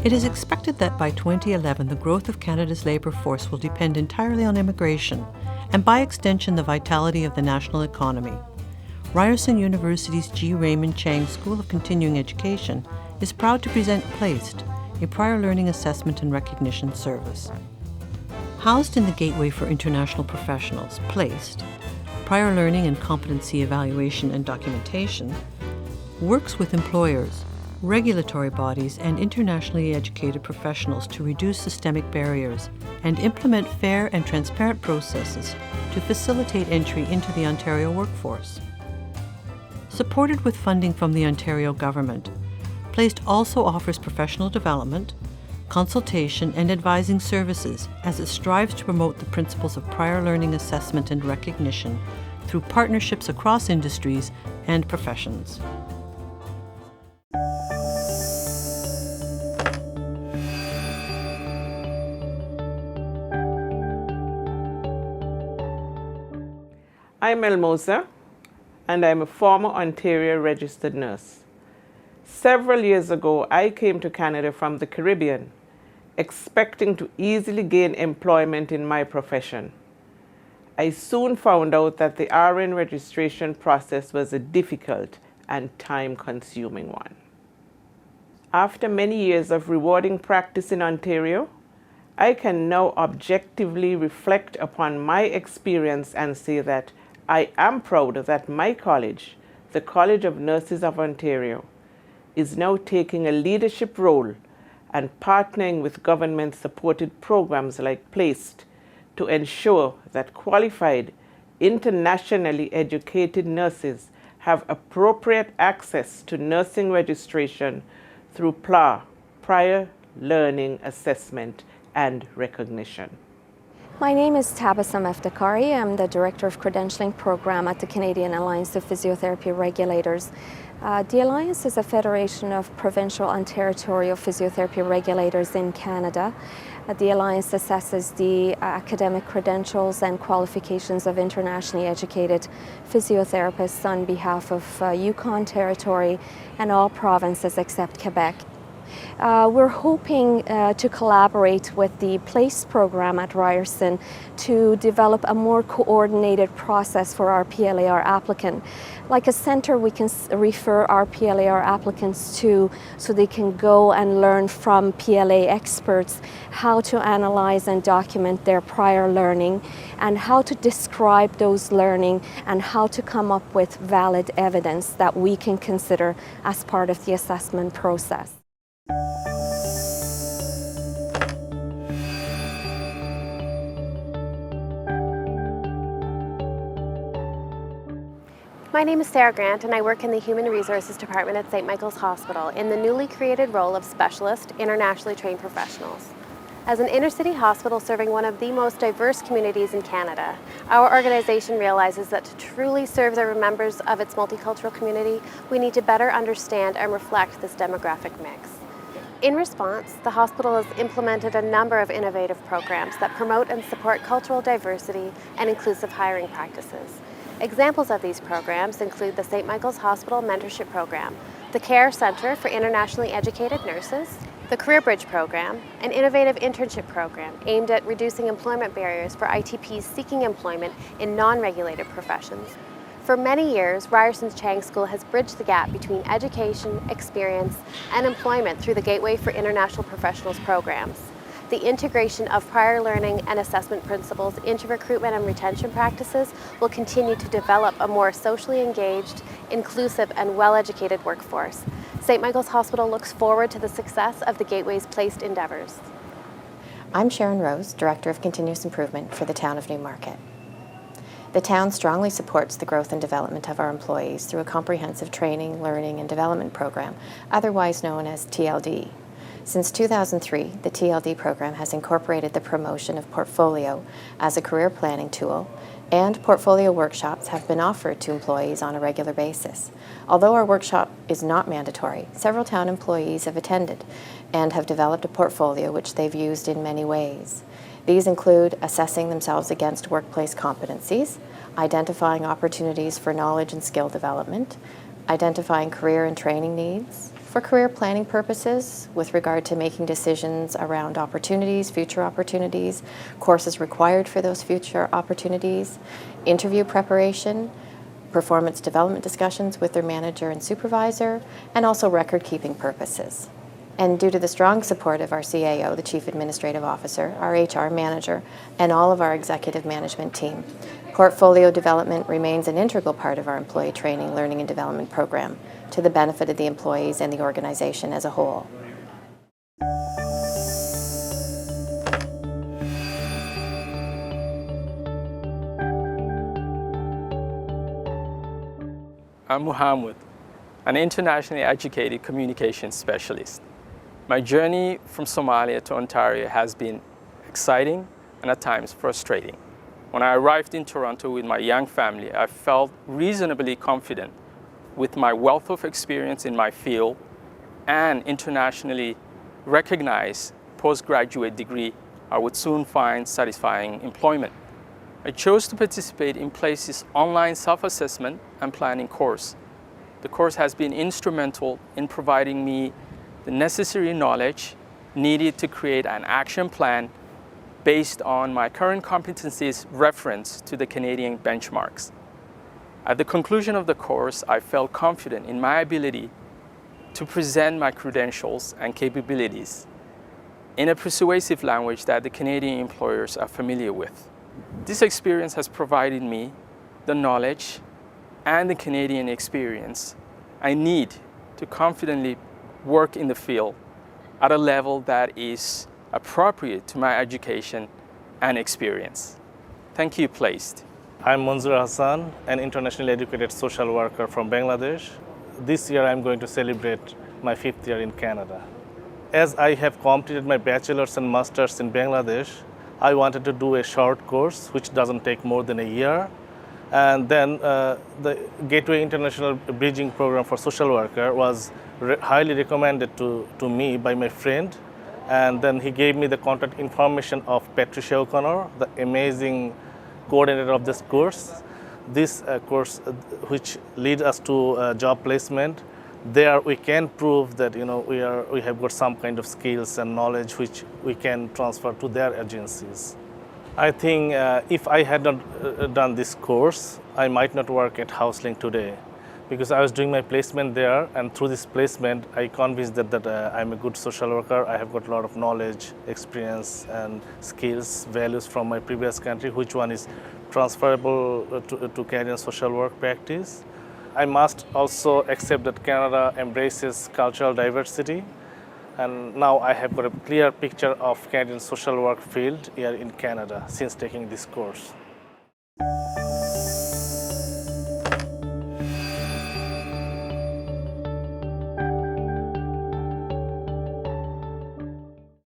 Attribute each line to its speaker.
Speaker 1: It is expected that by 2011, the growth of Canada's labour force will depend entirely on immigration, and by extension, the vitality of the national economy. Ryerson University's G. Raymond Chang School of Continuing Education is proud to present PLACED, a prior learning assessment and recognition service. Housed in the Gateway for International Professionals, PLACED, prior learning and competency evaluation and documentation, works with employers, regulatory bodies, and internationally educated professionals to reduce systemic barriers and implement fair and transparent processes to facilitate entry into the Ontario workforce. Supported with funding from the Ontario government, PLACED also offers professional development, consultation, and advising services as it strives to promote the principles of prior learning assessment and recognition through partnerships across industries and professions.
Speaker 2: I'm Elmoza, and I'm a former Ontario registered nurse. Several years ago, I came to Canada from the Caribbean, expecting to easily gain employment in my profession. I soon found out that the RN registration process was a difficult and time-consuming one. After many years of rewarding practice in Ontario, I can now objectively reflect upon my experience and say that I am proud that my college, the College of Nurses of Ontario, is now taking a leadership role and partnering with government-supported programs like PLACED to ensure that qualified, internationally educated nurses have appropriate access to nursing registration through PLAR, Prior Learning Assessment and Recognition.
Speaker 3: My name is Tabassum Eftekhari. I'm the Director of Credentialing Program at the Canadian Alliance of Physiotherapy Regulators. The Alliance is a federation of provincial and territorial physiotherapy regulators in Canada. The Alliance assesses the academic credentials and qualifications of internationally educated physiotherapists on behalf of Yukon Territory and all provinces except Quebec. We're hoping to collaborate with the PLACE program at Ryerson to develop a more coordinated process for our PLAR applicant. Like a center we can refer our PLAR applicants to so they can go and learn from PLA experts how to analyze and document their prior learning and how to describe those learning and how to come up with valid evidence that we can consider as part of the assessment process.
Speaker 4: My name is Sarah Grant and I work in the Human Resources Department at St. Michael's Hospital in the newly created role of Specialist Internationally Trained Professionals. As an inner-city hospital serving one of the most diverse communities in Canada, our organization realizes that to truly serve the members of its multicultural community, we need to better understand and reflect this demographic mix. In response, the hospital has implemented a number of innovative programs that promote and support cultural diversity and inclusive hiring practices. Examples of these programs include the St. Michael's Hospital Mentorship Program, the Care Centre for Internationally Educated Nurses, the Career Bridge Program, an innovative internship program aimed at reducing employment barriers for ITPs seeking employment in non-regulated professions. For many years, Ryerson's Chang School has bridged the gap between education, experience, and employment through the Gateway for International Professionals programs. The integration of prior learning and assessment principles into recruitment and retention practices will continue to develop a more socially engaged, inclusive, and well-educated workforce. St. Michael's Hospital looks forward to the success of the Gateway's PLACED endeavours.
Speaker 5: I'm Sharon Rose, Director of Continuous Improvement for the Town of Newmarket. The town strongly supports the growth and development of our employees through a comprehensive training, learning, and development program, otherwise known as TLD. Since 2003, the TLD program has incorporated the promotion of portfolio as a career planning tool, and portfolio workshops have been offered to employees on a regular basis. Although our workshop is not mandatory, several town employees have attended and have developed a portfolio which they've used in many ways. These include assessing themselves against workplace competencies, identifying opportunities for knowledge and skill development, identifying career and training needs, for career planning purposes with regard to making decisions around opportunities, future opportunities, courses required for those future opportunities, interview preparation, performance development discussions with their manager and supervisor, and also record-keeping purposes. And due to the strong support of our CAO, the Chief Administrative Officer, our HR manager, and all of our executive management team, portfolio development remains an integral part of our employee training, learning, and development program to the benefit of the employees and the organization as a whole.
Speaker 6: I'm Muhammad, an internationally educated communications specialist. My journey from Somalia to Ontario has been exciting and at times frustrating. When I arrived in Toronto with my young family, I felt reasonably confident with my wealth of experience in my field and internationally recognized postgraduate degree, I would soon find satisfying employment. I chose to participate in PLACE's online self-assessment and planning course. The course has been instrumental in providing me the necessary knowledge needed to create an action plan based on my current competencies reference to the Canadian benchmarks. At the conclusion of the course, I felt confident in my ability to present my credentials and capabilities in a persuasive language that the Canadian employers are familiar with. This experience has provided me the knowledge and the Canadian experience I need to confidently work in the field at a level that is appropriate to my education and experience. Thank you, PLACE.
Speaker 7: I'm Manzoor Hassan, an internationally educated social worker from Bangladesh. This year I'm going to celebrate my 5th year in Canada. As I have completed my bachelor's and master's in Bangladesh, I wanted to do a short course which doesn't take more than a year. And then the Gateway International Bridging Program for Social Worker was highly recommended to me by my friend. And then he gave me the contact information of Patricia O'Connor, the amazing coordinator of this course. This course, which leads us to job placement, there we can prove that we have got some kind of skills and knowledge which we can transfer to their agencies. I think if I had not done this course, I might not work at HouseLink today, because I was doing my placement there, and through this placement, I convinced that I'm a good social worker. I have got a lot of knowledge, experience, and skills, values from my previous country, which one is transferable to Canadian social work practice. I must also accept that Canada embraces cultural diversity, and now I have got a clear picture of Canadian social work field here in Canada since taking this course.